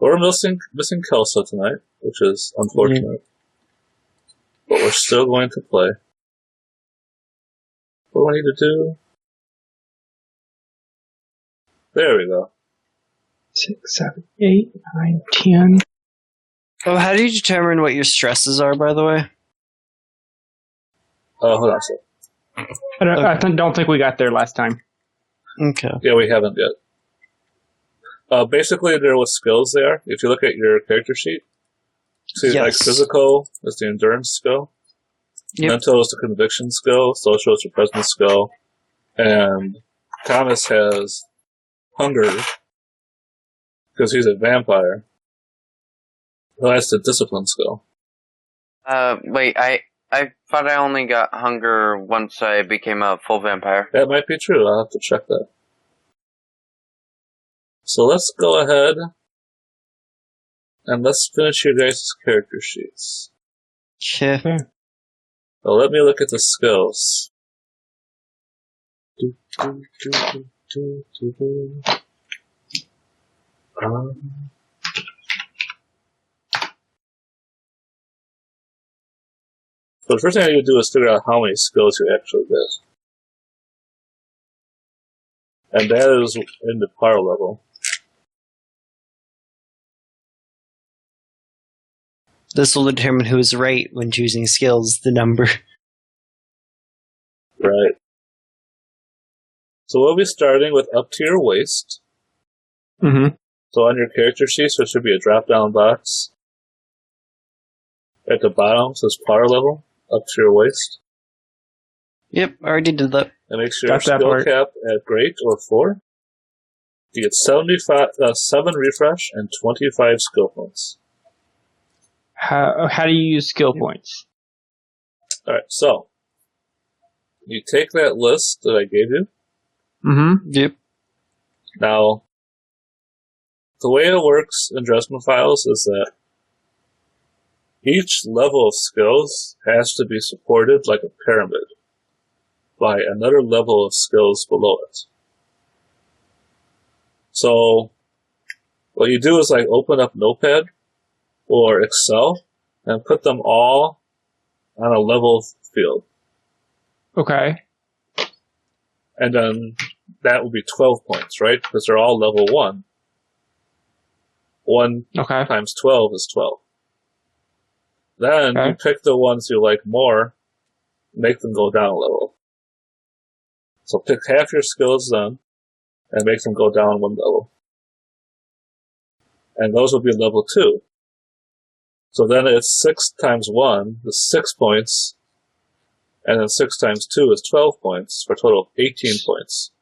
We're missing Kelsa tonight, which is unfortunate. But we're still going to play. What do I need to do? There we go. 6, 7, 8, 9, 10. Oh, how do you determine what your stresses are, by the way? Hold on a second. I don't think we got there last time. Okay. Yeah, we haven't yet. Basically, there was skills there. If you look at your character sheet, see, like physical is the endurance skill, mental is the conviction skill, social is the presence skill, and Thomas has hunger because he's a vampire. Well, that's the discipline skill. Wait, I thought I only got hunger once I became a full vampire. That might be true. I'll have to check that. So let's go ahead and let's finish your guys' character sheets. Okay. So let me look at the skills. So the first thing I need to do is figure out how many skills you actually get. And that is in the power level. This will determine who is right when choosing skills, the number. Right. So we'll be starting with up to your waist. Mm-hmm. So on your character sheets, there should be a drop-down box. At the bottom says power level, up to your waist. Yep, I already did that. And make sure your skill cap at great or 4. You get 7 refresh and 25 skill points. How do you use skill points? Alright, so you take that list that I gave you. Mm-hmm. Yep. Now, the way it works in Dresden Files is that each level of skills has to be supported like a pyramid by another level of skills below it. So, what you do is like open up Notepad or Excel and put them all on a level field. Okay. And then that will be 12 points, right? Because they're all level 1. 1 times 12 is 12. Then you pick the ones you like more, make them go down a level. So pick half your skills then, and make them go down 1 level. And those will be level 2. So then it's 6 times 1 is 6 points, and then 6 times 2 is 12 points, for a total of 18 points.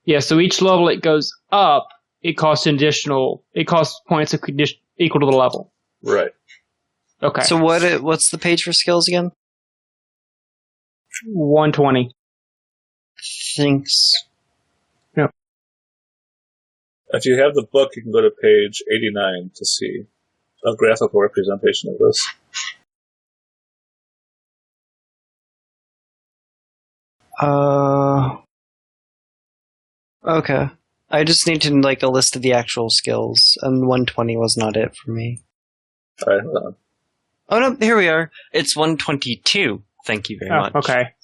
Yeah, so each level it goes up, it costs points equal to the level. Right. Okay. So what's the page for skills again? 120. Thanks. Yep. If you have the book, you can go to page 89 to see a graphical representation of this. Okay. I just need to like a list of the actual skills, and 120 was not it for me. Alright, hold on. Oh no, here we are. It's 122. Thank you very much. Okay.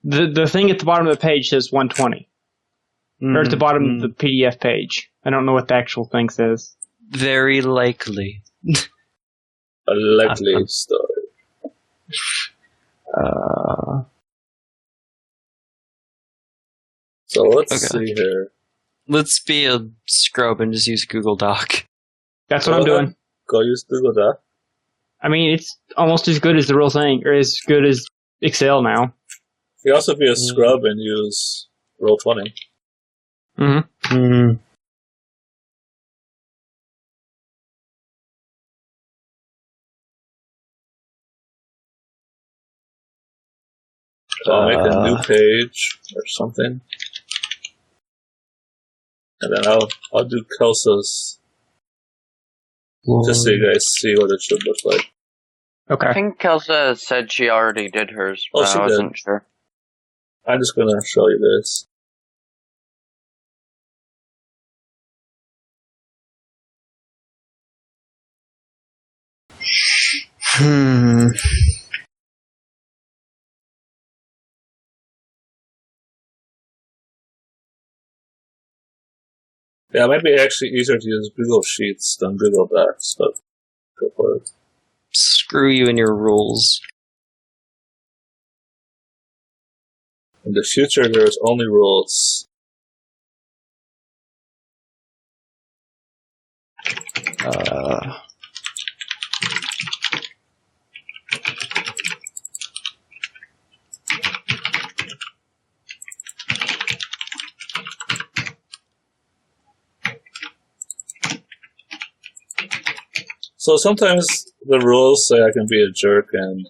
The thing at the bottom of the page says 120. Or at the bottom of the PDF page. I don't know what the actual thing says. Very likely. A likely story. So let's see here. Let's be a scrub and just use Google Doc. That's what I'm doing. Go use Google Doc. I mean, it's almost as good as the real thing, or as good as Excel now. You also be a scrub and use Roll20. Mm-hmm. So I'll make a new page or something. And then I'll do Kelsa's just so you guys see what it should look like. Okay. I think Kelsa said she already did hers, but I wasn't sure. I'm just going to show you this. Yeah, it might be actually easier to use Google Sheets than Google Docs, but go for it. Screw you and your rules. In the future, there's only rules. So sometimes the rules say I can be a jerk and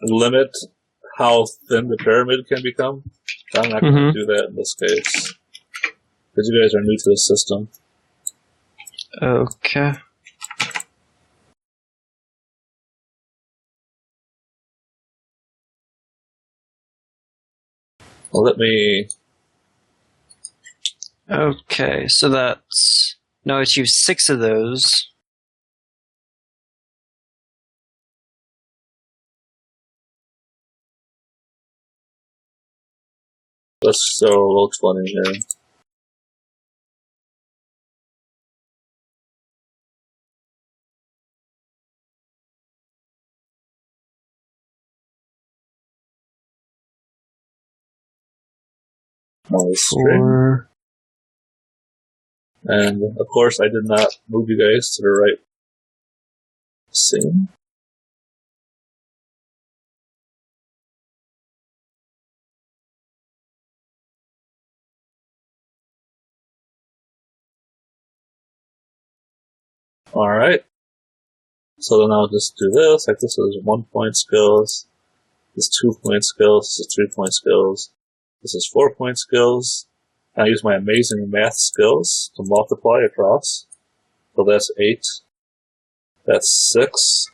limit how thin the pyramid can become. I'm not going to do that in this case. Because you guys are new to the system. Okay. Well, let me... Okay, so that's... No, it's used 6 of those. Let's throw roll 20 here. Four. And of course, I did not move you guys to the right scene. Alright. So then I'll just do this. Like this is 1 point skills. This is 2 point skills. This is 3 point skills. This is 4 point skills. I use my amazing math skills to multiply across. So that's 8. That's 6.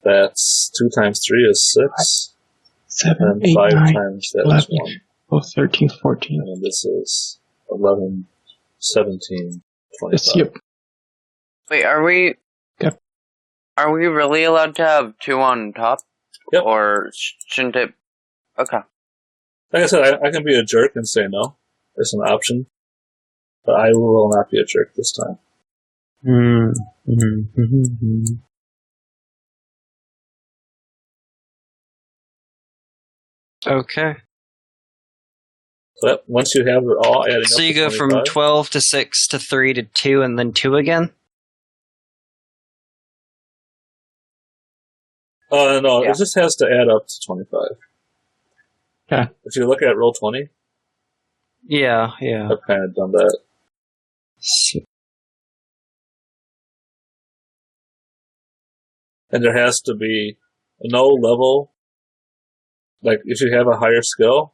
That's 2 times 3 is 6. 7, and 8, 5 9, times that 11, is 1. 13, 14. And this is 11, 17, 25. Yep. Wait, are we... Yep. Are we really allowed to have 2 on top? Yep. Or shouldn't it... Okay. Like I said, I can be a jerk and say no. It's an option. But I will not be a jerk this time. Okay. So once you have it all adding up So you to go 25, from 12 to 6 to 3 to 2 and then 2 again? No, Yeah. it just has to add up to 25. Okay. If you look at roll 20, Yeah. I've kind of done that. And there has to be no level. Like, if you have a higher skill,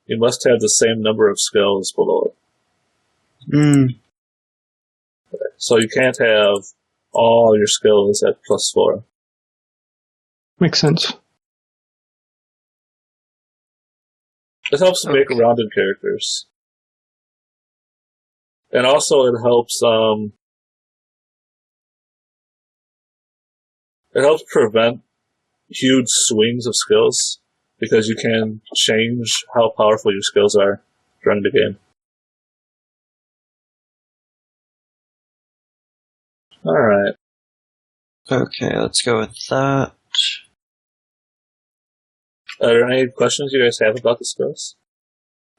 you must have the same number of skills below it. So you can't have all your skills at +4. Makes sense. It helps to make rounded characters. And also it helps prevent huge swings of skills, because you can change how powerful your skills are during the game. Alright. Okay, let's go with that. Are there any questions you guys have about the skills?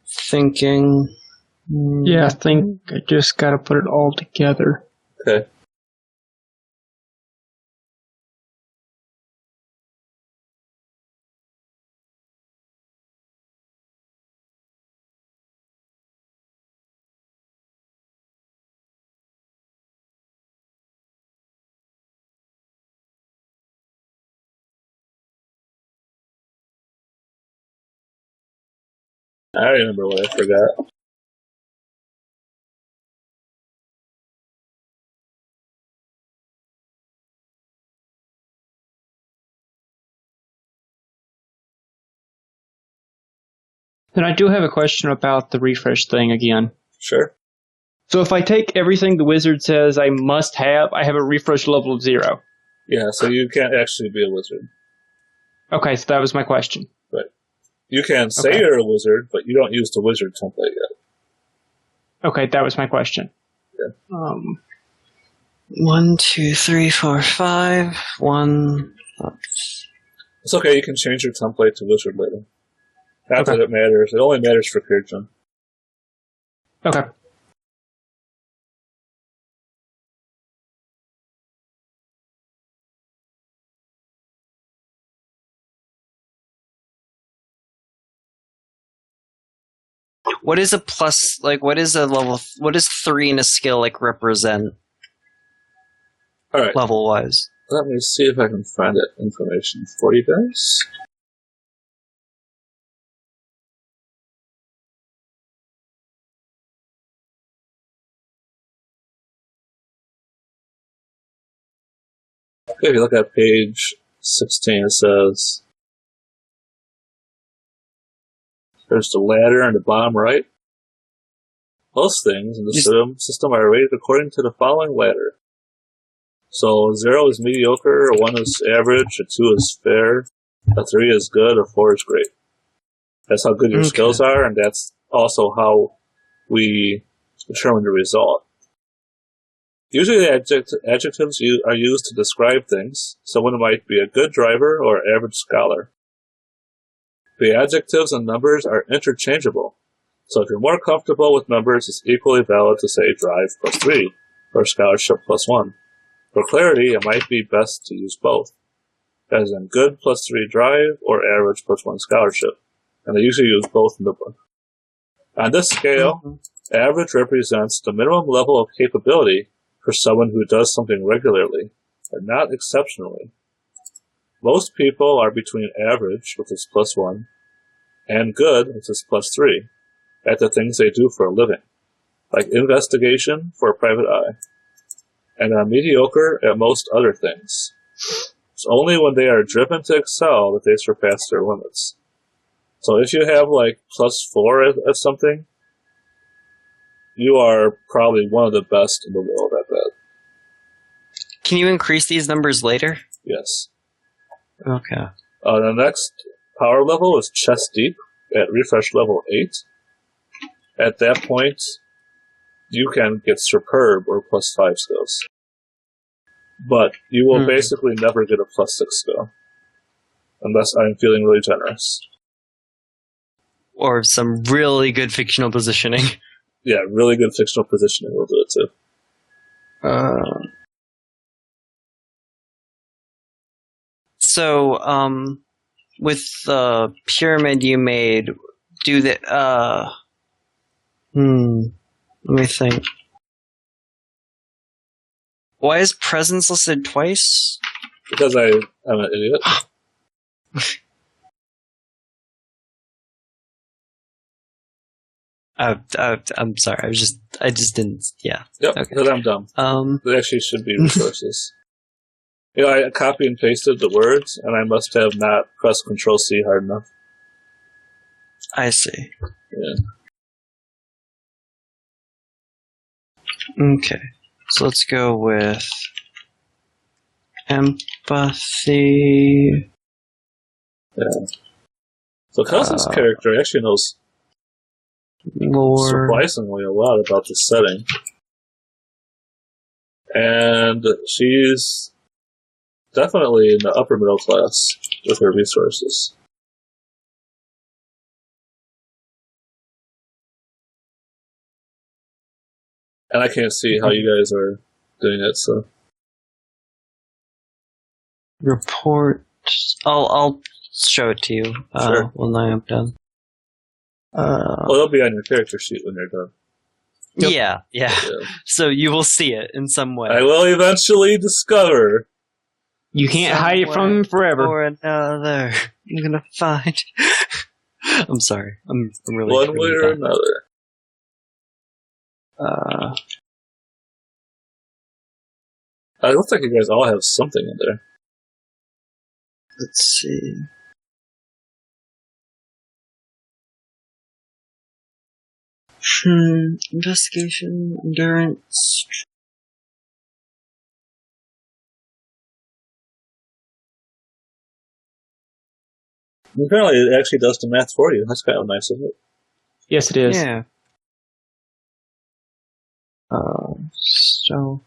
Thinking. Yeah, I think I just gotta put it all together. Okay. I remember what I forgot. Then I do have a question about the refresh thing again. Sure. So if I take everything the wizard says I must have, I have a refresh level of 0. Yeah, so you can't actually be a wizard. Okay, so that was my question. Right. You can say you're a wizard, but you don't use the wizard template yet. Okay, that was my question. Yeah. 1, 2, 3, 4, 5. 1. It's okay, you can change your template to wizard later. Not that it matters. It only matters for chargen. Okay. What is a plus, like, what is a level, what does 3 in a skill, like, represent? Alright. Level-wise. Let me see if I can find that information for you guys. Okay, if you look at page 16, it says there's the ladder in the bottom right. Most things in the system are rated according to the following ladder. So 0 is mediocre, 1 is average, a 2 is fair, a 3 is good, a 4 is great. That's how good your skills are, and that's also how we determine the result. Usually the adjectives are used to describe things. Someone might be a good driver or average scholar. The adjectives and numbers are interchangeable. So if you're more comfortable with numbers, it's equally valid to say drive plus 3 or scholarship plus 1. For clarity, it might be best to use both, as in good plus 3 drive or average plus 1 scholarship. And they usually use both in the book. On this scale, average represents the minimum level of capability for someone who does something regularly, and not exceptionally. Most people are between average, which is plus 1, and good, which is plus 3, at the things they do for a living, like investigation for a private eye, and are mediocre at most other things. It's only when they are driven to excel that they surpass their limits. So if you have like plus 4 at something, you are probably one of the best in the world at that. Can you increase these numbers later? Yes. Okay. The next power level is chest deep at refresh level 8. At that point, you can get superb or plus 5 skills. But you will basically never get a plus 6 skill. Unless I'm feeling really generous. Or some really good fictional positioning. Yeah, really good fictional positioning will do it too. So, with the pyramid you made, do the, let me think. Why is presence listed twice? Because I'm an idiot. I'm sorry. I just didn't. Yeah. Yep. Okay. Because I'm dumb. There actually should be resources. I copy and pasted the words, and I must have not pressed Control-C hard enough. I see. Yeah. Okay. So let's go with empathy. Yeah. So Kelsey's character actually knows surprisingly a lot about the setting. And she's definitely in the upper middle class with her resources. And I can't see how you guys are doing it, so. Report. I'll show it to you Sure. when I am done. Well, it'll be on your character sheet when you're done. Yep. Yeah. So you will see it in some way. I will eventually discover. You can't hide it from him forever. Or another. I'm gonna find. I'm sorry. I'm really. One way or another. It looks like you guys all have something in there. Let's see. Investigation, endurance. Apparently, it actually does the math for you. That's kind of nice, isn't it? Yes, it is. Yeah. So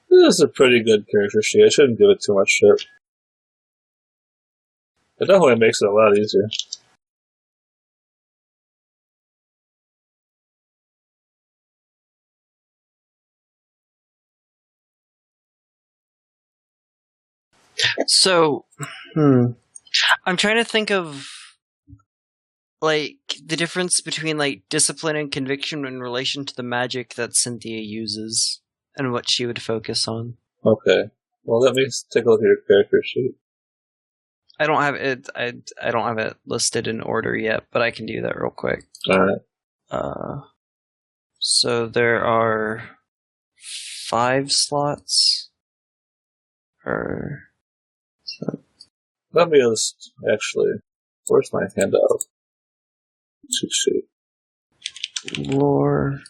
This is a pretty good character sheet. I shouldn't give it too much shit. It definitely makes it a lot easier. So, I'm trying to think of like the difference between like discipline and conviction in relation to the magic that Cynthia uses and what she would focus on. Okay. Well, let me take a look at your character sheet. I don't have it. I don't have it listed in order yet, but I can do that real quick. All right. So there are 5 slots. Let me just actually. Where's my handout? Cheat sheet. Lore,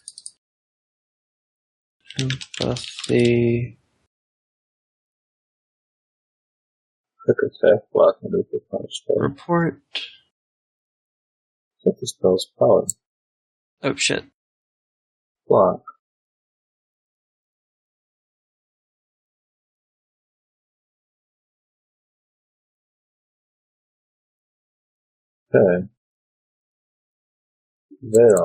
empathy. Quick attack, block, maneuver, punch, spell. Report. Set the spell's power. Oh shit. Block. Okay. There.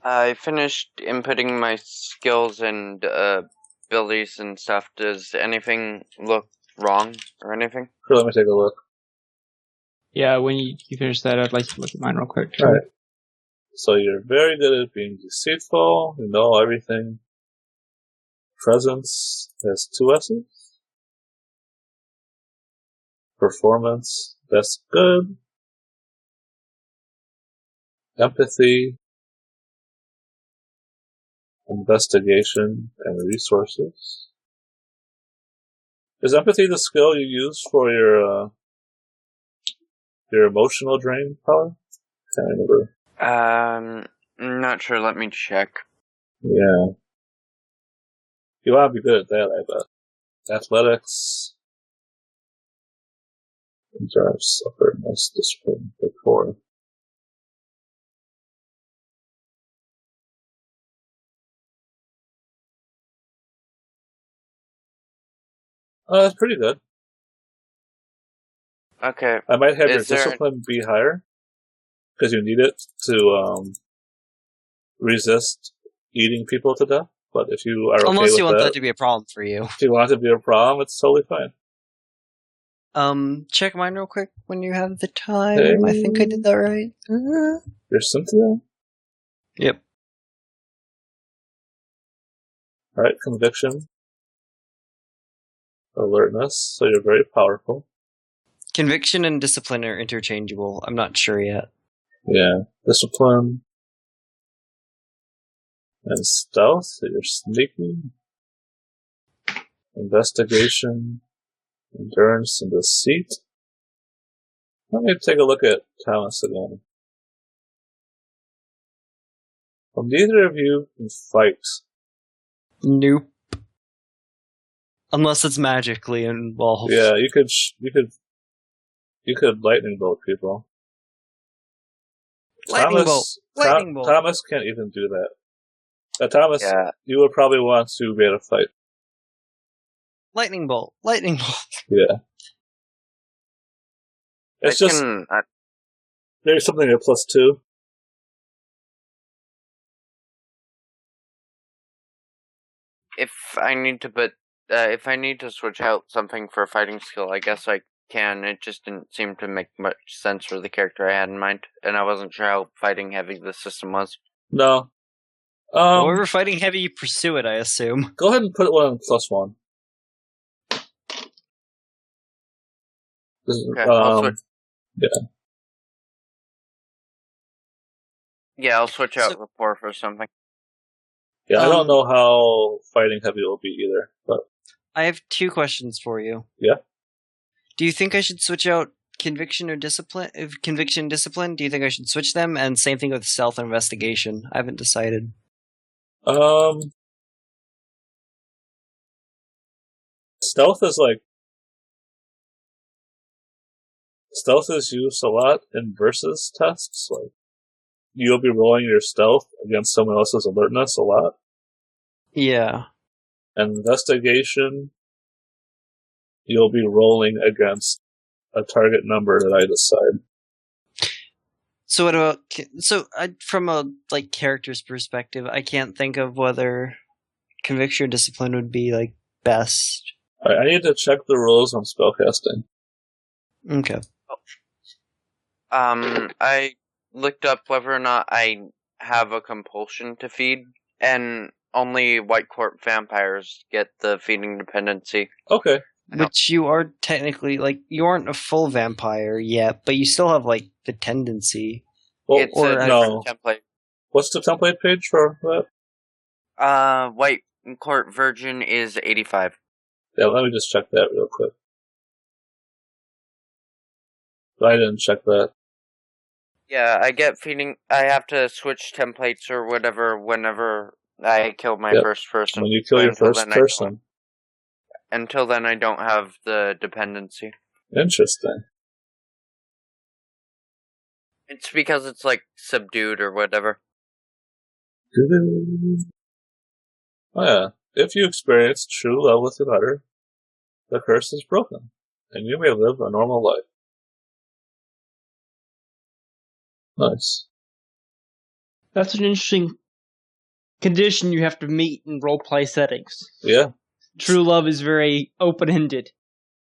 I finished inputting my skills and abilities and stuff. Does anything look wrong or anything? Sure, let me take a look. Yeah, when you finish that, I'd like to look at mine real quick. All right. So you're very good at being deceitful. You know everything. Presence has 2 S's. Performance, that's good. Empathy. Investigation and resources. Is empathy the skill you use for your emotional drain power? Can't remember. Not sure. Let me check. Yeah. You want to be good at that, I bet. Athletics. Endurance, alertness, discipline, before. That's pretty good. Okay. I might have your discipline be higher, because you need it to resist eating people to death. But if you are okay with that... Unless you want that to be a problem for you. If you want it to be a problem, it's totally fine. Check mine real quick when you have the time. Hey. I think I did that right. You're Cynthia? Yep. Alright, conviction. Alertness, so you're very powerful. Conviction and discipline are interchangeable. I'm not sure yet. Yeah. Discipline. And stealth, so you're sneaky. Investigation. Endurance and deceit. Let me take a look at Thomas again. Well, neither of you can fight. Nope. Unless it's magically involved. Yeah, you could lightning bolt people. Lightning bolt. Thomas can't even do that. Thomas, yeah. You would probably want to be able to fight. Lightning bolt. Lightning bolt. Yeah. It's there's something at +2. If I need to switch out something for a fighting skill, I guess I can. It just didn't seem to make much sense for the character I had in mind, and I wasn't sure how fighting heavy the system was. No. However fighting heavy, you pursue it, I assume. Go ahead and put one on +1. Okay, I'll switch. Yeah. Yeah, I'll switch out rapport for something. Yeah, I don't know how fighting heavy will be either, but I have 2 questions for you. Yeah. Do you think I should switch out conviction or discipline? Conviction, discipline. Do you think I should switch them? And same thing with stealth and investigation. I haven't decided. Stealth is used a lot in versus tests. Like, you'll be rolling your stealth against someone else's alertness a lot. Yeah. And investigation, you'll be rolling against a target number that I decide. So what about... So, from a character's perspective, I can't think of whether conviction or discipline would be, best. I need to check the rules on spellcasting. Okay. I looked up whether or not I have a compulsion to feed, and only White Court vampires get the feeding dependency. Okay. Which you are technically, you aren't a full vampire yet, but you still have, the tendency. Well, It's a no. template. What's the template page for that? White Court Virgin is 85. Yeah, let me just check that real quick. I didn't check that. Yeah, I get feeding. I have to switch templates or whatever whenever I kill my first person. When you kill your first person. Until then, I don't have the dependency. Interesting. It's because it's subdued or whatever. Oh yeah. If you experience true love with another, the curse is broken, and you may live a normal life. Nice. That's an interesting condition you have to meet in roleplay settings. Yeah. True love is very open-ended.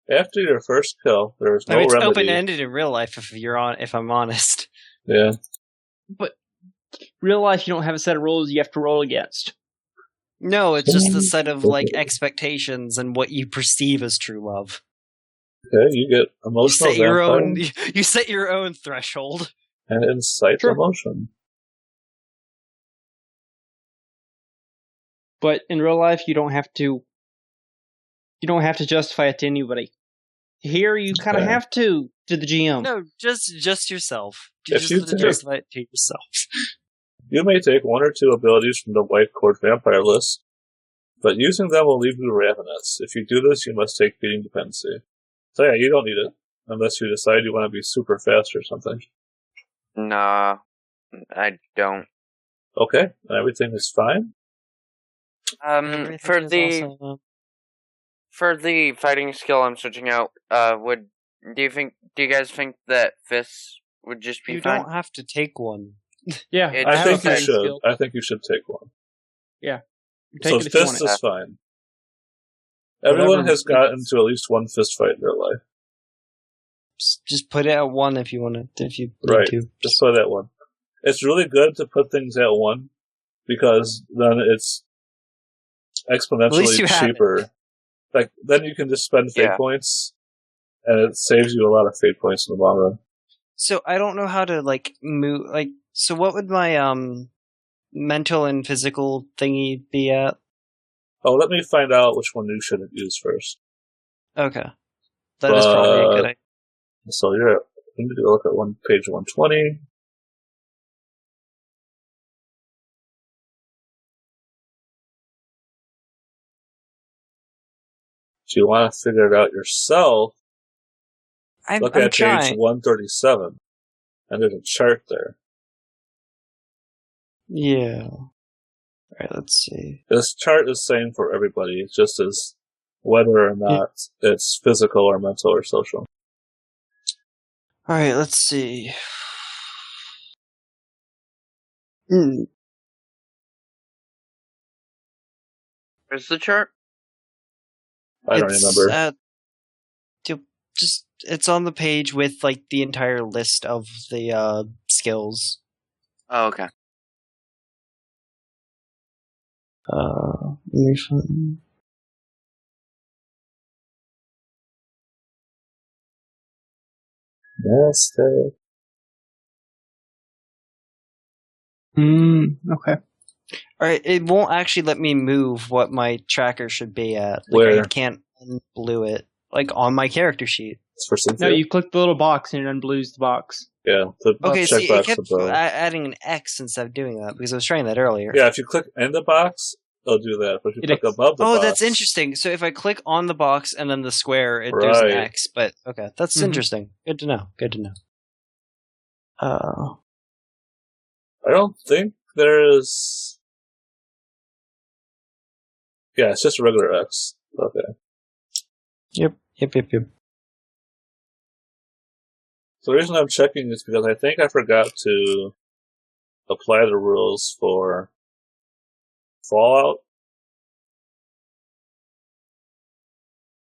After your first kill, there is no it's remedy. open-ended in real life, if I'm honest. Yeah. But real life, you don't have a set of rules you have to roll against. No, it's just the set of expectations and what you perceive as true love. Okay, you get emotional. You set your own threshold and incite emotion. But in real life, you don't have to. You don't have to justify it to anybody. Here, you kind of have to the GM. No, just yourself. You just have to justify it to yourself. You may take one or two abilities from the White Court Vampire list, but using them will leave you ravenous. If you do this, you must take feeding dependency. So yeah, you don't need it, unless you decide you want to be super fast or something. Nah, I don't. Okay, everything is fine? For the fighting skill I'm switching out, do you guys think that fists would just be fine? You don't have to take one. Yeah, I think you should. Skill. I think you should take one. Yeah. So fist is fine. Everyone has gotten to at least one fist fight in their life. Just put it at one if you want to. If you need right, to. just put it at one. It's really good to put things at one because then it's exponentially cheaper. Then you can just spend fate points, and it saves you a lot of fate points in the long run. So I don't know how to move. So what would my mental and physical thingy be at? Oh, let me find out which one you should use first. Okay, that is probably a good idea. So you need to look at page 120. So you want to figure it out yourself. Look at page 137, and there's a chart there. Yeah. Alright, let's see. This chart is same for everybody. It's just as whether or not it's physical or mental or social. Alright, let's see. Where's the chart? I don't remember. It's on the page with the entire list of the skills. Oh, okay. Yes. Okay. Alright, it won't actually let me move what my tracker should be at. Where? I can't unblue it. On my character sheet. It's for Cynthia. No, you click the little box and it unblues the box. Yeah. Okay, see, it kept above. adding an X instead of doing that, because I was trying that earlier. Yeah, if you click in the box, it'll do that. But if you click above the box... Oh, that's interesting. So if I click on the box and then the square, it does an X. But, okay, that's interesting. Good to know. I don't think there's... Yeah, it's just a regular X. Okay. Yep. So the reason I'm checking is because I think I forgot to apply the rules for Fallout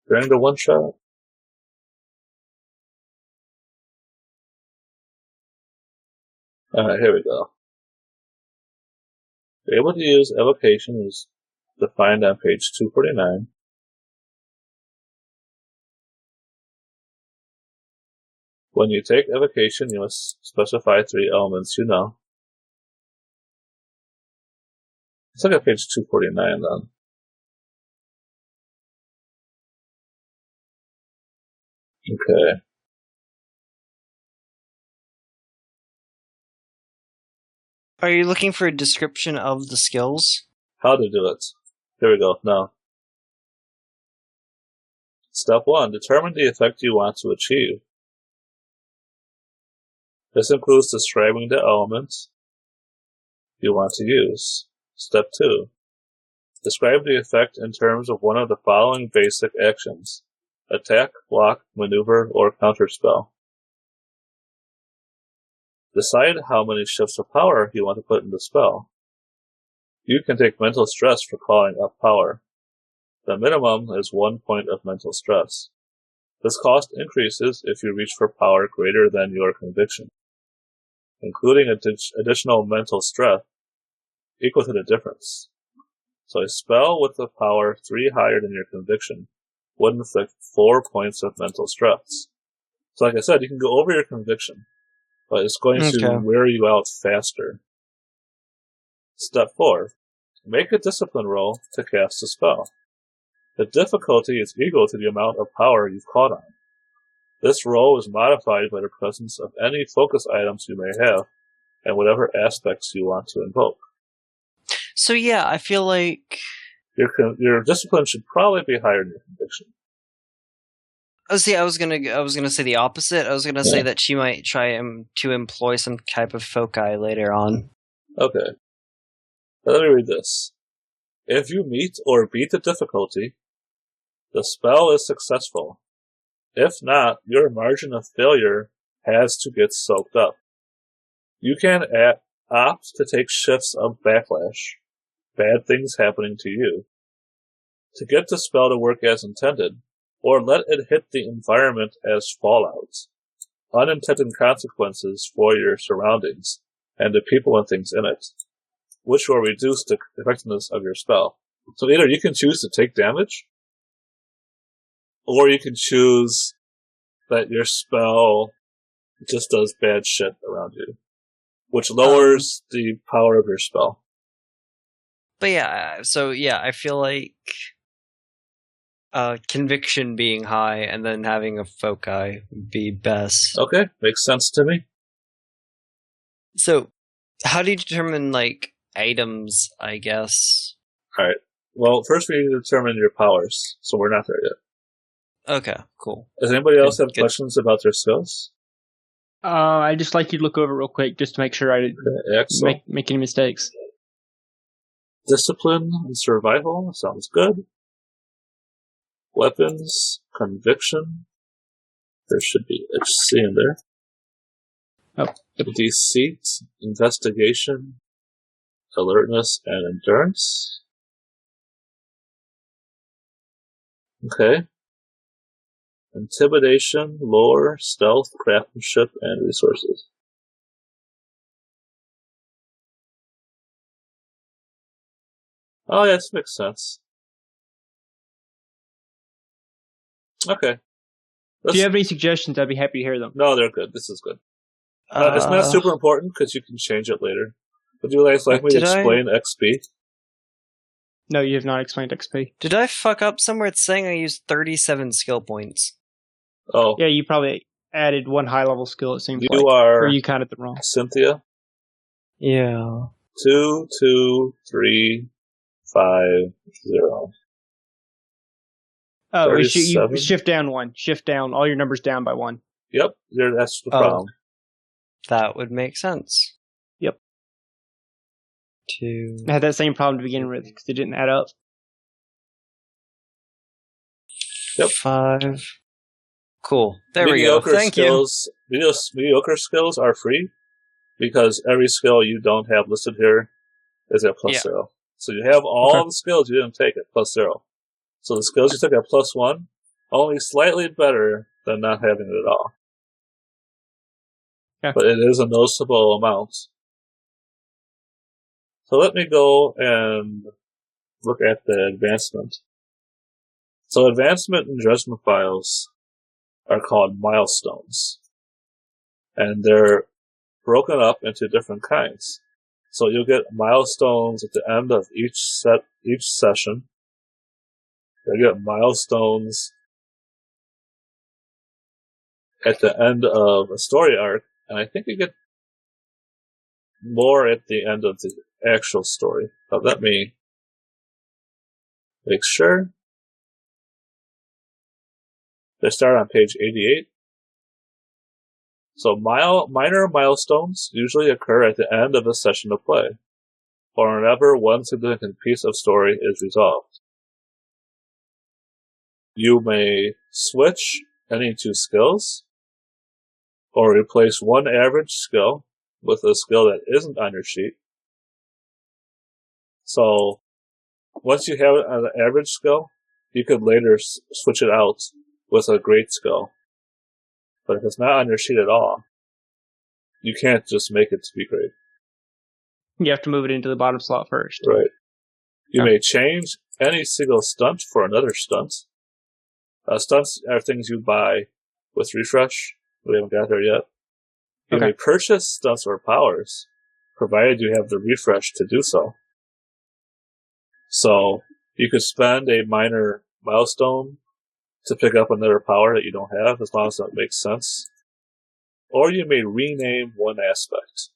during the one-shot. Alright, here we go. Be able to use evocation is defined on page 249. When you take evocation, you must specify 3 elements you know. Let's look at page 249 then. Okay. Are you looking for a description of the skills? How to do it. Here we go. Now. Step 1. Determine the effect you want to achieve. This includes describing the elements you want to use. Step 2. Describe the effect in terms of one of the following basic actions: attack, block, maneuver, or counterspell. Decide how many shifts of power you want to put in the spell. You can take mental stress for calling up power. The minimum is 1 point of mental stress. This cost increases if you reach for power greater than your conviction, including additional mental stress equal to the difference. So a spell with a power 3 higher than your conviction would inflict 4 points of mental stress. So like I said, you can go over your conviction, but it's going to wear you out faster. Step 4. Make a discipline roll to cast a spell. The difficulty is equal to the amount of power you've caught on. This roll is modified by the presence of any focus items you may have, and whatever aspects you want to invoke. So yeah, I feel like your discipline should probably be higher than your conviction. Oh, see, I was gonna say the opposite. I was gonna say that she might try to employ some type of foci later on. Okay. Let me read this. If you meet or beat the difficulty, the spell is successful. If not, your margin of failure has to get soaked up. You can opt to take shifts of backlash, bad things happening to you, to get the spell to work as intended, or let it hit the environment as fallout, unintended consequences for your surroundings and the people and things in it, which will reduce the effectiveness of your spell. So either you can choose to take damage, or you can choose that your spell just does bad shit around you, which lowers the power of your spell. But yeah, so yeah, I feel like conviction being high and then having a foci would be best. Okay, makes sense to me. So, how do you determine, like, items, I guess? Alright, well, first we need to determine your powers, so we're not there yet. Okay, cool. Does anybody else have questions about their skills? I'd just like you to look over real quick just to make sure I didn't make any mistakes. Discipline and survival sounds good. Weapons, conviction. There should be HC in there. Oh. Deceit, investigation, alertness, and endurance. Okay. Intimidation, lore, stealth, craftsmanship, and resources. Oh, yeah, this makes sense. Okay. If you have any suggestions, I'd be happy to hear them. No, they're good. This is good. It's not super important because you can change it later. Would you guys like me to explain XP? No, you have not explained XP. Did I fuck up somewhere? It's saying I used 37 skill points. Oh. Yeah, you probably added one high-level skill, it seems you like. are Or you counted it wrong. Cynthia. Yeah. 2, 2, 3, 5, 0. Oh, you 37. shift down one. Shift down. All your numbers down by one. Yep, that's the problem. That would make sense. Yep. 2. I had that same problem to begin with because it didn't add up. Yep. 5. Cool. There mediocre we go. Thank you. Mediocre skills are free because every skill you don't have listed here is at plus 0. So you have all the skills you didn't take at plus 0. So the skills you took at plus 1, only slightly better than not having it at all. Okay. But it is a noticeable amount. So let me go and look at the advancement. So advancement in Dresden Files are called Milestones. And they're broken up into different kinds. So you'll get milestones at the end of each session. You'll get milestones at the end of a story arc, and I think you get more at the end of the actual story. But let me make sure. They start on page 88. So minor milestones usually occur at the end of a session of play, or whenever one significant piece of story is resolved. You may switch any 2 skills, or replace one average skill with a skill that isn't on your sheet. So, once you have an average skill, you could later switch it out with a great skill. But if it's not on your sheet at all, you can't just make it to be great. You have to move it into the bottom slot first. Right. You may change any single stunt for another stunt. Stunts are things you buy with refresh. We haven't got there yet. You may purchase stunts or powers, provided you have the refresh to do so. So, you could spend a minor milestone to pick up another power that you don't have, as long as that makes sense. Or you may rename one aspect.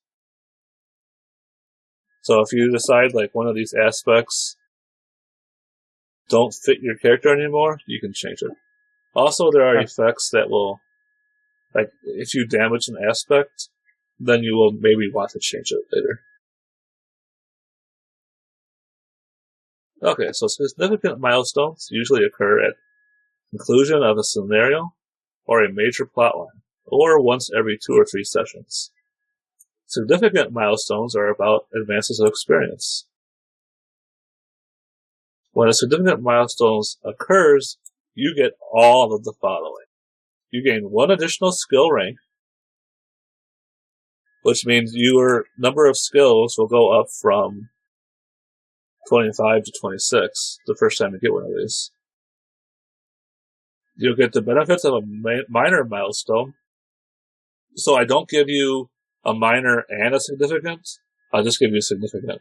So if you decide like one of these aspects don't fit your character anymore, you can change it. Also, there are effects that will, like, if you damage an aspect, then you will maybe want to change it later. Okay, so significant milestones usually occur at conclusion of a scenario or a major plotline, or once every 2 or 3 sessions. Significant milestones are about advances of experience. When a significant milestone occurs, you get all of the following. You gain 1 additional skill rank, which means your number of skills will go up from 25 to 26 the first time you get one of these. You'll get the benefits of a minor milestone. So I don't give you a minor and a significant. I'll just give you a significant.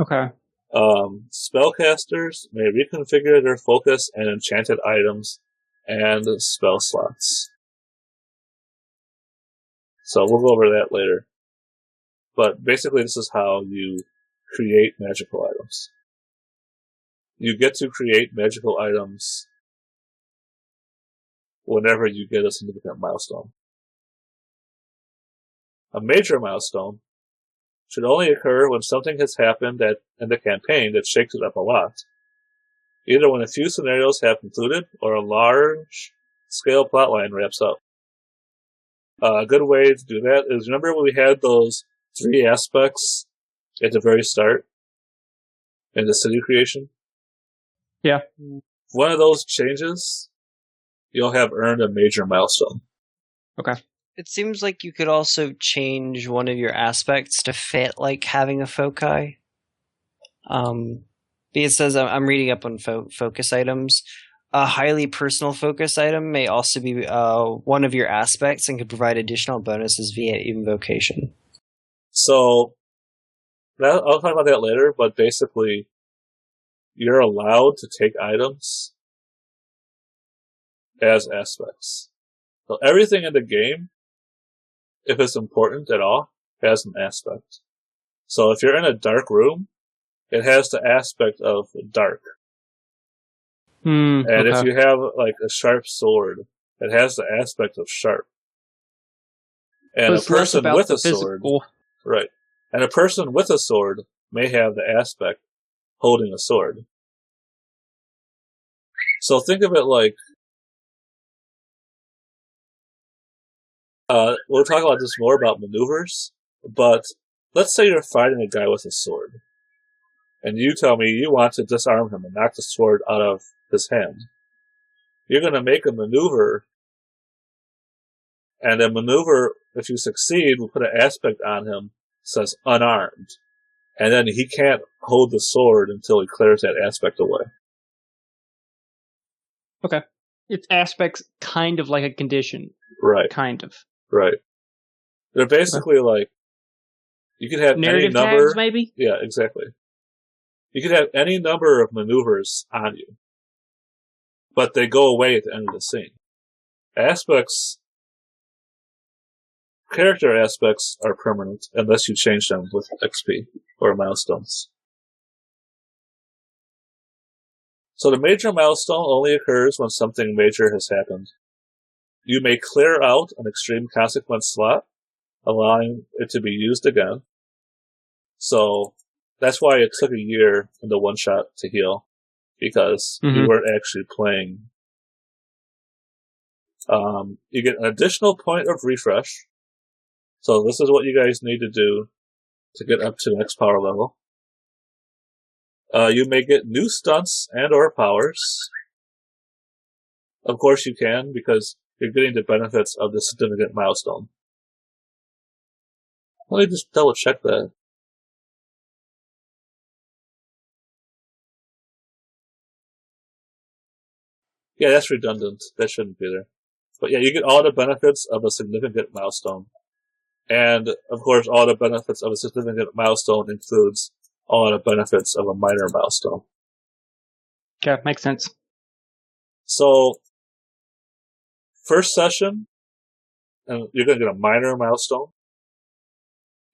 Okay. Spellcasters may reconfigure their focus and enchanted items and spell slots. So we'll go over that later. But basically this is how you create magical items. You get to create magical items whenever you get a significant milestone. A major milestone should only occur when something has happened in the campaign that shakes it up a lot. Either when a few scenarios have concluded or a large-scale plotline wraps up. A good way to do that is, remember when we had those 3 aspects at the very start in the city creation? Yeah. One of those changes, you'll have earned a major milestone. Okay. It seems like you could also change one of your aspects to fit like having a foci. It says, I'm reading up on focus items. A highly personal focus item may also be one of your aspects and could provide additional bonuses via invocation. So, I'll talk about that later, but basically, you're allowed to take items as aspects. So everything in the game, if it's important at all, has an aspect. So if you're in a dark room, it has the aspect of dark. And if you have like a sharp sword, it has the aspect of sharp. And a person with a sword, right? And a person with a sword may have the aspect holding a sword. So think of it like, we'll talk about this more about maneuvers, but let's say you're fighting a guy with a sword, and you tell me you want to disarm him and knock the sword out of his hand. You're going to make a maneuver, and a maneuver, if you succeed, will put an aspect on him that says unarmed, and then he can't hold the sword until he clears that aspect away. Okay. It's aspects kind of like a condition. Right. Kind of. Right. They're basically like, you could have narrative any number. Tags, maybe? Yeah, exactly. You could have any number of maneuvers on you, but they go away at the end of the scene. Aspects, character aspects are permanent unless you change them with XP or milestones. So the major milestone only occurs when something major has happened. You may clear out an extreme consequence slot, allowing it to be used again. So that's why it took a year in the one shot to heal, because you weren't actually playing. You get an additional point of refresh. So this is what you guys need to do to get up to the next power level. You may get new stunts and or powers. Of course you can, because you're getting the benefits of the significant milestone. Let me just double check that. Yeah, that's redundant. That shouldn't be there. But yeah, you get all the benefits of a significant milestone. And, of course, all the benefits of a significant milestone includes all the benefits of a minor milestone. Okay, makes sense. So, first session, and you're going to get a minor milestone.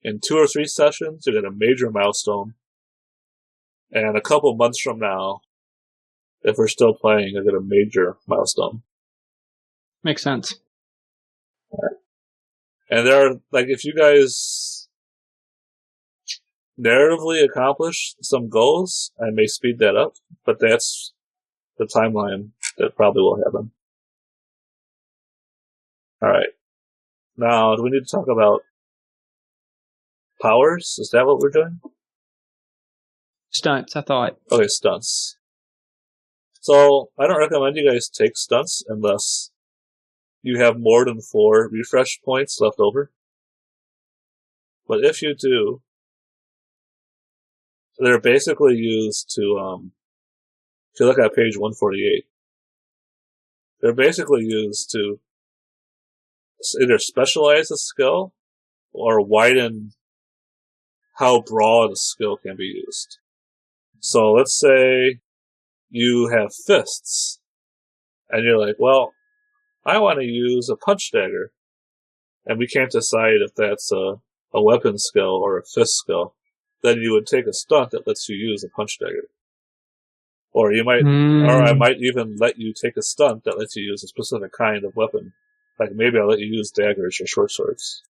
In 2 or 3 sessions, you get a major milestone. And a couple months from now, if we're still playing, you'll get a major milestone. Makes sense. Right. And there are, like, if you guys narratively accomplish some goals, I may speed that up, but that's the timeline that probably will happen. Alright. Now, do we need to talk about powers? Is that what we're doing? Stunts, I thought. Okay, stunts. So, I don't recommend you guys take stunts unless you have more than 4 refresh points left over. But if you do, they're basically used to, if you look at page 148, they're basically used to either specialize a skill or widen how broad a skill can be used. So let's say you have fists, and you're like, well, I want to use a punch dagger, and we can't decide if that's a weapon skill or a fist skill. Then you would take a stunt that lets you use a punch dagger. Or you might, or I might even let you take a stunt that lets you use a specific kind of weapon. Like maybe I'll let you use daggers or short swords.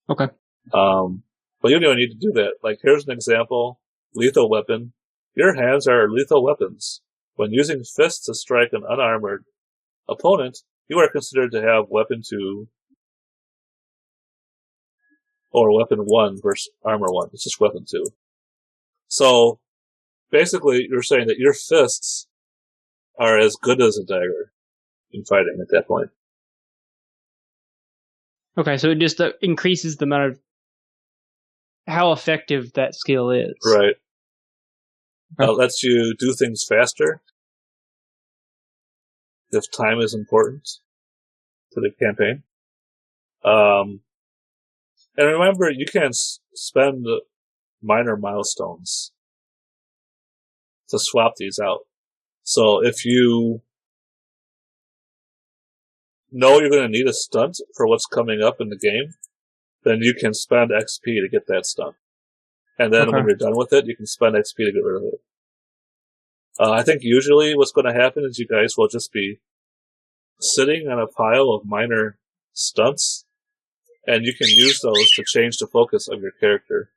Okay. But you don't need to do that. Like here's an example. Lethal weapon. Your hands are lethal weapons. When using fists to strike an unarmored opponent, you are considered to have weapon 2 or weapon 1 versus armor 1. It's just weapon 2. So, basically, you're saying that your fists are as good as a dagger in fighting at that point. Okay, so it just increases the amount of how effective that skill is. Right. It lets you do things faster if time is important to the campaign. And remember, you can spend minor milestones to swap these out. So if you know you're going to need a stunt for what's coming up in the game, then you can spend XP to get that stunt. And then when you're done with it, you can spend XP to get rid of it. I think usually what's going to happen is you guys will just be sitting on a pile of minor stunts, and you can use those to change the focus of your character,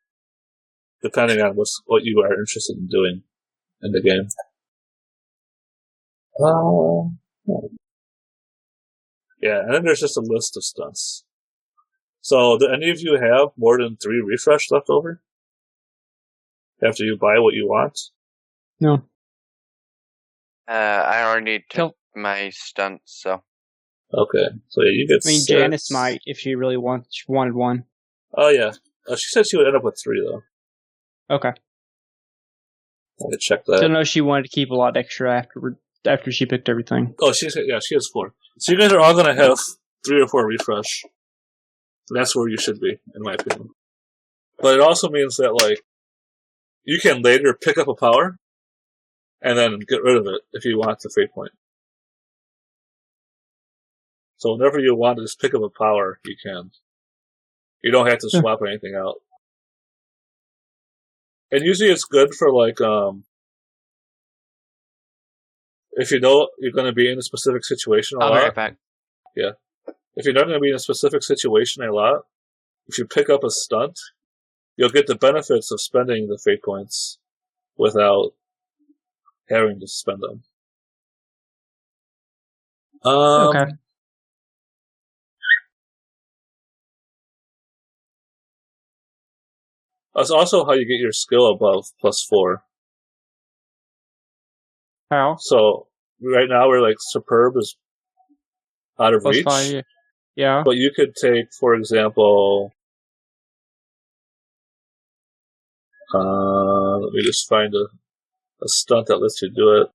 depending on what you are interested in doing in the game. Yeah, and then there's just a list of stunts. So, do any of you have more than 3 refresh left over? After you buy what you want? No. I already took my stunts, so. Okay, so yeah, you get 6. Janice might, if she really wanted one. Oh, yeah. She said she would end up with 3, though. Okay. I had to check that. So no, she wanted to keep a lot extra after she picked everything. Oh, she has 4. So you guys are all going to have 3 or 4 refresh. That's where you should be, in my opinion. But it also means that, like, you can later pick up a power, and then get rid of it if you want the fate point. So whenever you want to just pick up a power, you can. You don't have to swap anything out. And usually it's good for, like, if you know you're going to be in a specific situation a lot. I'll be right back. Yeah. If you're not going to be in a specific situation a lot, if you pick up a stunt, you'll get the benefits of spending the fate points without having to spend them. Okay. That's also how you get your skill above +4. How? So, right now we're like, superb is out of reach. +5, yeah. But you could take, for example, let me just find a stunt that lets you do it.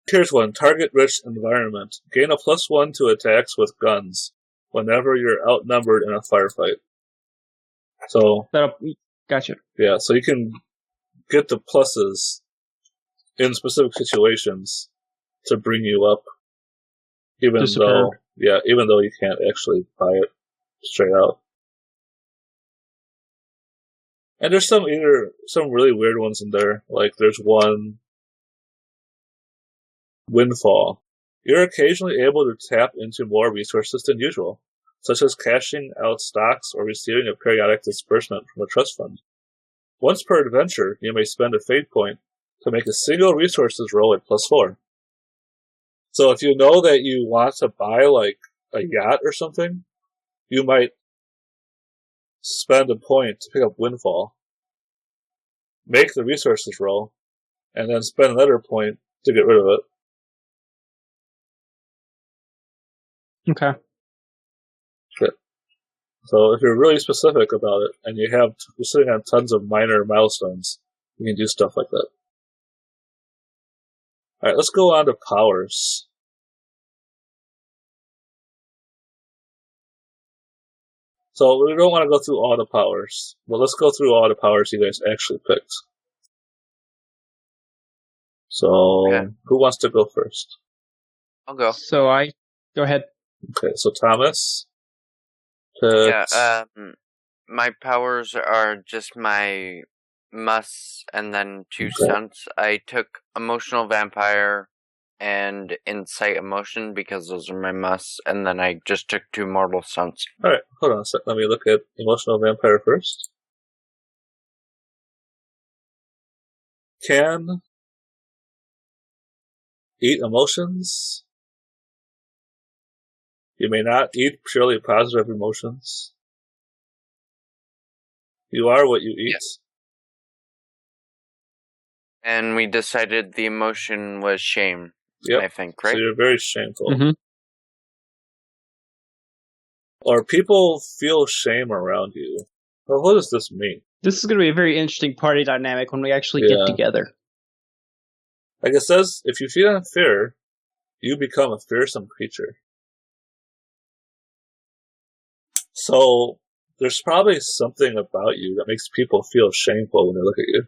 Here's one. Target-rich environment. Gain a +1 to attacks with guns whenever you're outnumbered in a firefight. So, gotcha. Yeah, so you can get the pluses in specific situations to bring you up, even though you can't actually buy it straight out. And there's some really weird ones in there. Like there's one, Windfall. You're occasionally able to tap into more resources than usual, such as cashing out stocks or receiving a periodic disbursement from a trust fund. Once per adventure, you may spend a fate point to make a single resources roll at +4. So if you know that you want to buy, like, a yacht or something, you might spend a point to pick up Windfall, make the resources roll, and then spend another point to get rid of it. Okay. So if you're really specific about it, and you're sitting on tons of minor milestones, you can do stuff like that. Alright, let's go on to powers. So we don't want to go through all the powers, but let's go through all the powers you guys actually picked. So, Who wants to go first? I'll go. Go ahead. Okay, so Thomas. My powers are just my musts and then 2 stunts. I took Emotional Vampire and Insight Emotion because those are my musts, and then I just took 2 mortal stunts. Alright, hold on a sec. Let me look at Emotional Vampire first. Can eat emotions. You may not eat purely positive emotions. You are what you eat. Yes. And we decided the emotion was shame, I think, right? So you're very shameful. Mm-hmm. Or people feel shame around you. Well, what does this mean? This is going to be a very interesting party dynamic when we actually get together. Like it says, if you feed on fear, you become a fearsome creature. So there's probably something about you that makes people feel shameful when they look at you.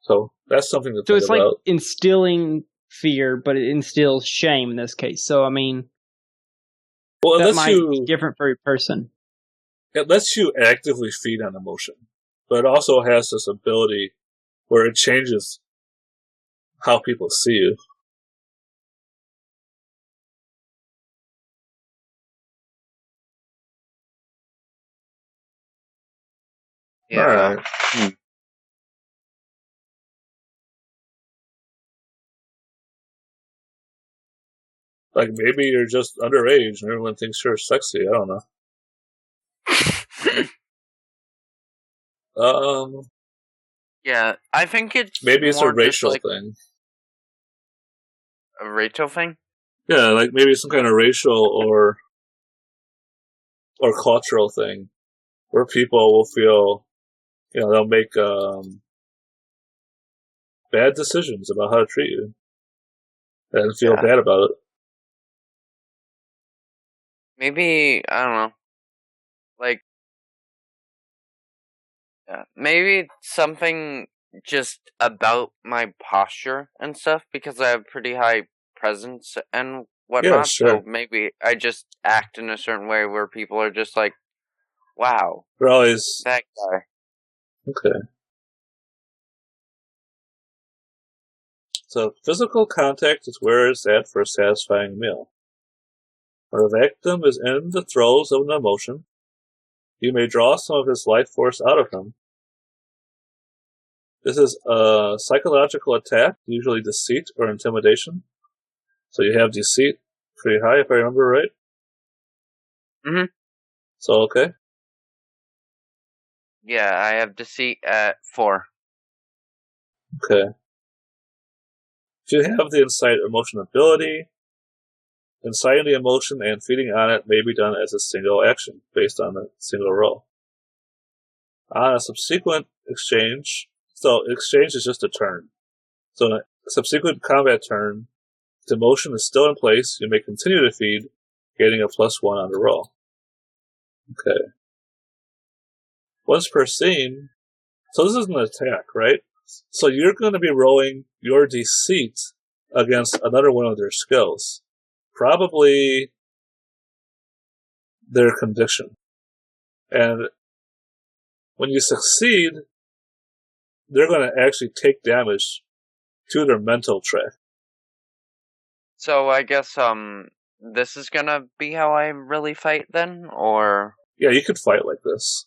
So that's something to think about. So it's like instilling fear, but it instills shame in this case. So, I mean, that might be different for every person. It lets you actively feed on emotion, but it also has this ability where it changes how people see you. Yeah. All right. Like, maybe you're just underage and everyone thinks you're sexy. I don't know. Yeah, I think it's maybe it's a racial thing. A racial thing? Yeah, like maybe some kind of racial or cultural thing where people will feel, they'll make bad decisions about how to treat you and feel bad about it. Maybe, I don't know, like, maybe something just about my posture and stuff, because I have pretty high presence and whatnot, so maybe I just act in a certain way where people are just like, wow, they're always that guy. Okay. So physical contact is where it's at for a satisfying meal. When a victim is in the throes of an emotion, you may draw some of his life force out of him. This is a psychological attack, usually deceit or intimidation. So you have deceit pretty high, if I remember right. Mm-hmm. So, okay. Yeah, I have deceit at 4. Okay. If you have the incite emotion ability, inciting the emotion and feeding on it may be done as a single action, based on a single roll. On a subsequent exchange, so exchange is just a turn. So in a subsequent combat turn, if the emotion is still in place, you may continue to feed, gaining a +1 on the roll. Okay. Once per scene, so this is an attack, right? So you're going to be rolling your deceit against another one of their skills. Probably their conviction. And when you succeed, they're going to actually take damage to their mental track. So I guess this is gonna be how I really fight then, or? Yeah, you could fight like this.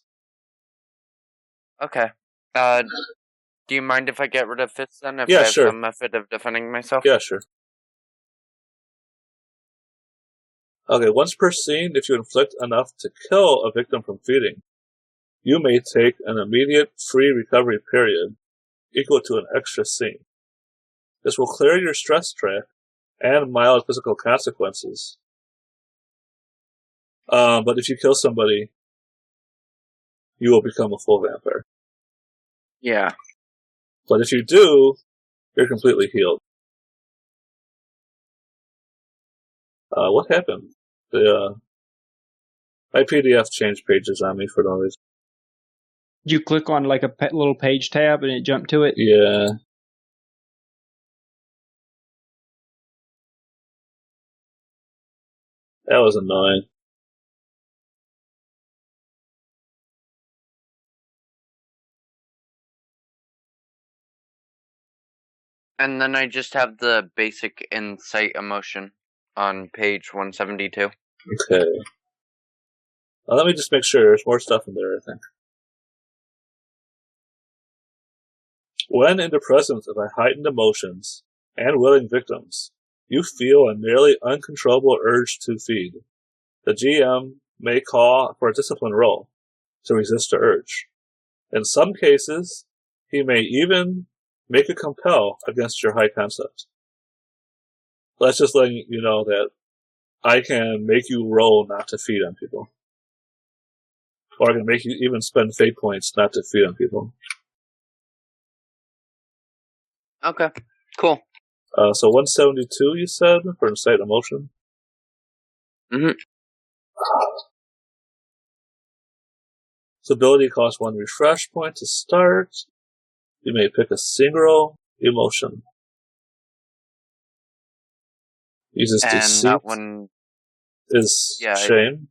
Okay. Do you mind if I get rid of fists then? If I have sure. Some method of defending myself? Yeah, sure. Okay, once per scene, if you inflict enough to kill a victim from feeding, you may take an immediate free recovery period equal to an extra scene. This will clear your stress track and mild physical consequences. But if you kill somebody, you will become a full vampire. Yeah. But if you do, you're completely healed. What happened? My PDF changed pages on me for no reason. You click on like a little page tab and it jumped to it? Yeah. That was annoying. And then I just have the basic insight emotion on page 172. Okay. Let me just make sure there's more stuff in there, I think. When in the presence of heightened emotions and willing victims, you feel a nearly uncontrollable urge to feed. The GM may call for a discipline roll to resist the urge. In some cases, he may even make a compel against your high concept. That's just letting you know that I can make you roll not to feed on people. Or I can make you even spend fate points not to feed on people. Okay, cool. So 172, you said, for incite emotion? Mm-hmm. This ability costs 1 refresh point to start. You may pick a single emotion. Uses and deceit. that one is shame.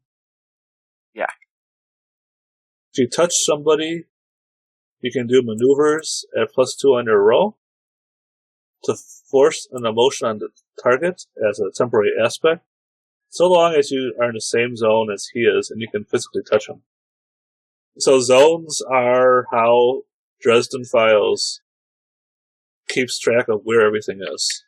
Yeah. If you touch somebody, you can do maneuvers at +2 on your roll to force an emotion on the target as a temporary aspect, so long as you are in the same zone as he is and you can physically touch him. So zones are how Dresden Files keeps track of where everything is.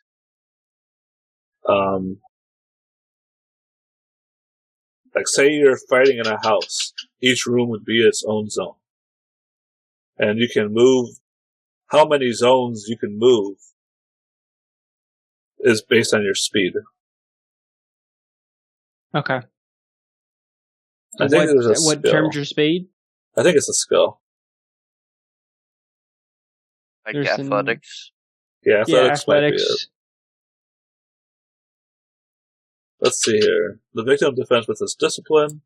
Like, say you're fighting in a house, each room would be its own zone. And you can move, how many zones you can move is based on your speed. Okay. I think there's a skill. What terms your speed? I think it's a skill. Like athletics? Yeah, athletics might be it. Let's see here. The victim defends with his discipline.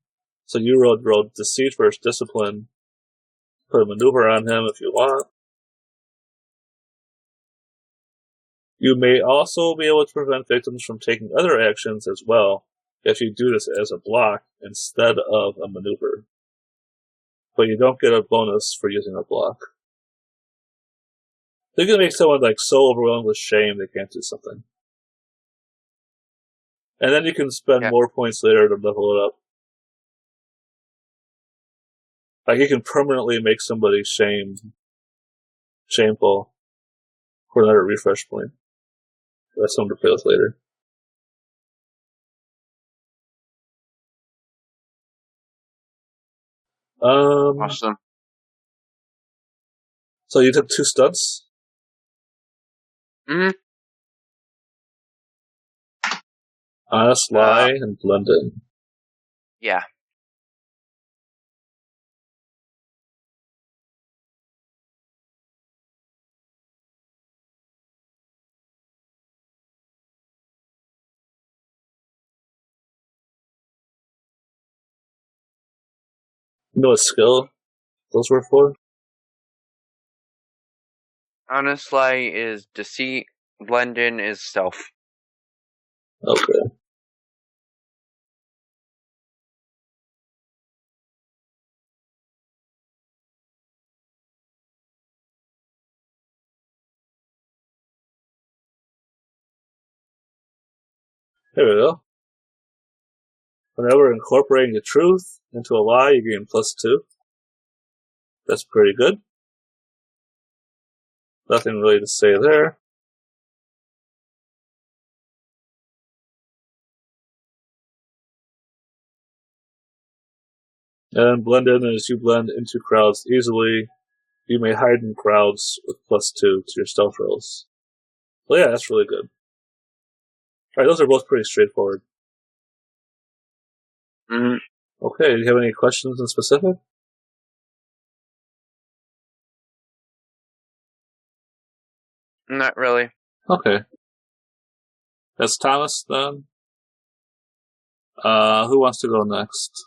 So you rolled deceit versus discipline. Put a maneuver on him if you want. You may also be able to prevent victims from taking other actions as well if you do this as a block instead of a maneuver. But you don't get a bonus for using a block. You can make someone so overwhelmed with shame they can't do something. And then you can spend more points later to level it up. You can permanently make somebody shameful for another refresh point. That's something to play with later. Awesome. So you took 2 stunts? Mm-hmm. Honest, lie, and blend in. Yeah. You know what skill those were for? Honest lie is deceit. Blend in is stealth. Okay. There we go. Whenever incorporating the truth into a lie, you gain +2. That's pretty good. Nothing really to say there. And blend in as you blend into crowds easily. You may hide in crowds with +2 to your stealth rolls. Well, yeah, that's really good. Alright, those are both pretty straightforward. Mm-hmm. Okay, do you have any questions in specific? Not really. Okay. That's Thomas, then. Who wants to go next?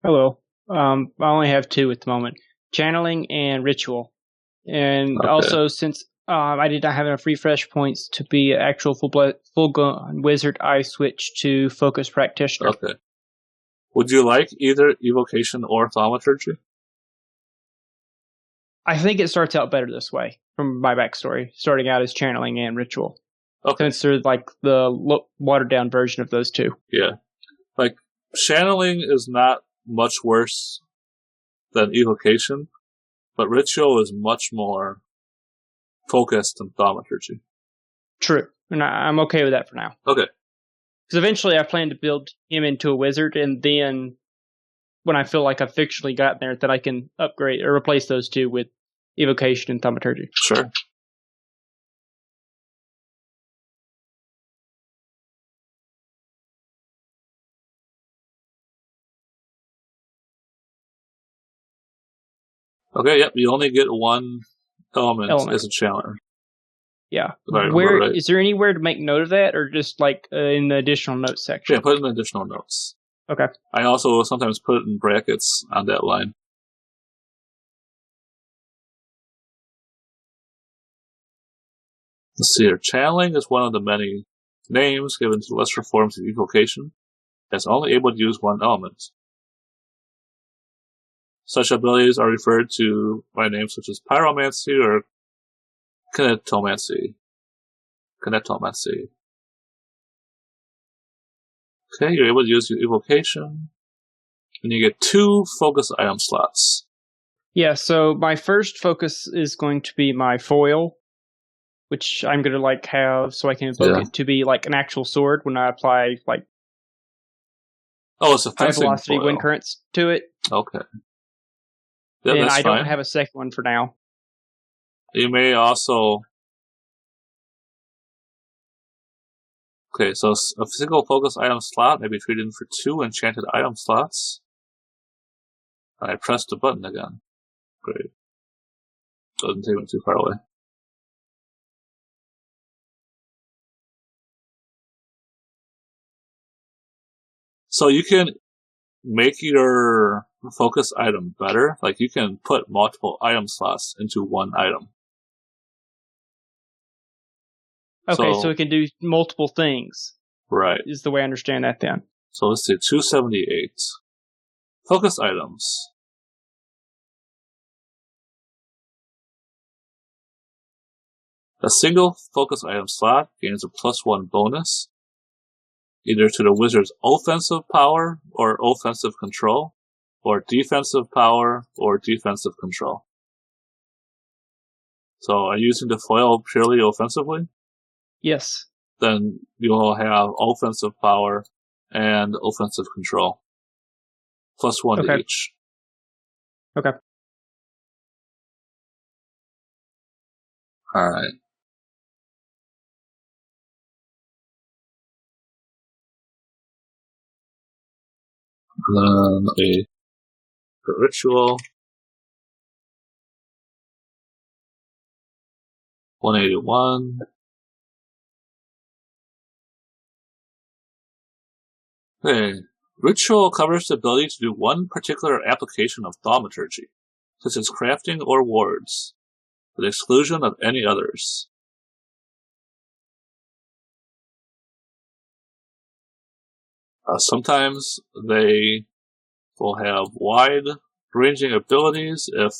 Hello. I only have 2 at the moment. Channeling and Ritual. And also, since I did not have enough refresh points to be an actual full-blown wizard, I switched to Focus Practitioner. Okay. Would you like either Evocation or Thaumaturgy? I think it starts out better this way, from my backstory, starting out as Channeling and Ritual. Okay. Since they're the watered-down version of those 2. Yeah. Channeling is not much worse than Evocation, but Ritual is much more focused than Thaumaturgy. True. And I'm okay with that for now. Okay. Because eventually I plan to build him into a wizard, and then when I feel like I've fictionally gotten there, that I can upgrade or replace those 2 with Evocation and Thaumaturgy. Sure. Okay, yep, you only get 1 element as a channeler. Yeah. Right. Is there anywhere to make note of that, or just like in the additional notes section? Yeah, put it in the additional notes. Okay. I also sometimes put it in brackets on that line. Let's see here. Channeling is one of the many names given to lesser forms of evocation that's only able to use one element. Such abilities are referred to by names such as pyromancy or kinetomancy. Okay, you're able to use your evocation, and you get 2 focus item slots. Yeah, so my first focus is going to be my foil, which I'm going to have so I can invoke it to be like an actual sword when I apply it's a high velocity foil. wind currents to it. Okay. Yeah, and I don't have a second one for now. You may also... Okay, so a single focus item slot may be treated for 2 enchanted item slots. I pressed the button again. Great. Doesn't take me too far away. So you can make your focus item better. Like, you can put multiple item slots into one item. Okay, so it can do multiple things. Right. Is the way I understand that then. So let's see, 278. Focus items. A single focus item slot gains a +1 bonus, either to the wizard's offensive power or offensive control, or defensive power or defensive control. So are you using the foil purely offensively? Yes. Then you will have offensive power and offensive control. +1 to each. Okay. Alright. Then a ritual. 181. Okay. Ritual covers the ability to do one particular application of thaumaturgy, such as crafting or wards, with the exclusion of any others. Sometimes they will have wide-ranging abilities if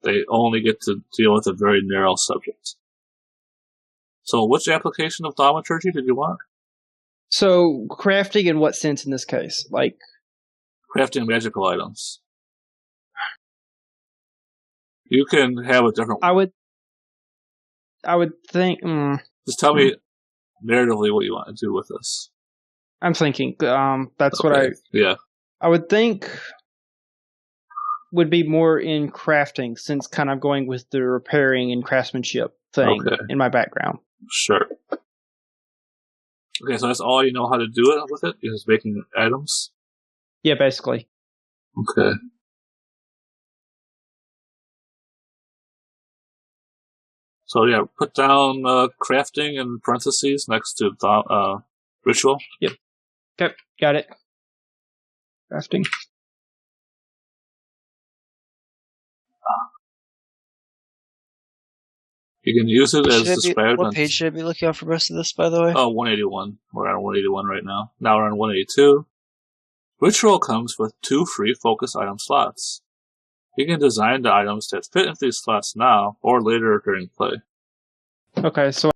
they only get to deal with a very narrow subject. So which application of thaumaturgy did you want? So, crafting in what sense in this case? Like crafting magical items. You can have a different one. I would think... Just tell me narratively what you want to do with this. I'm thinking. That's what I would think would be more in crafting, since kind of going with the repairing and craftsmanship thing in my background. Sure. Okay, so that's all you know how to do it with it? Is making items? Yeah, basically. Okay. So yeah, put down crafting in parentheses next to ritual. Yep. Okay, got it. Crafting. You can use it as described. What page should I be looking at for the rest of this, by the way? 181. We're on 181 right now. Now we're on 182. Ritual comes with 2 free focus item slots. You can design the items that fit into these slots now or later during play. Okay, so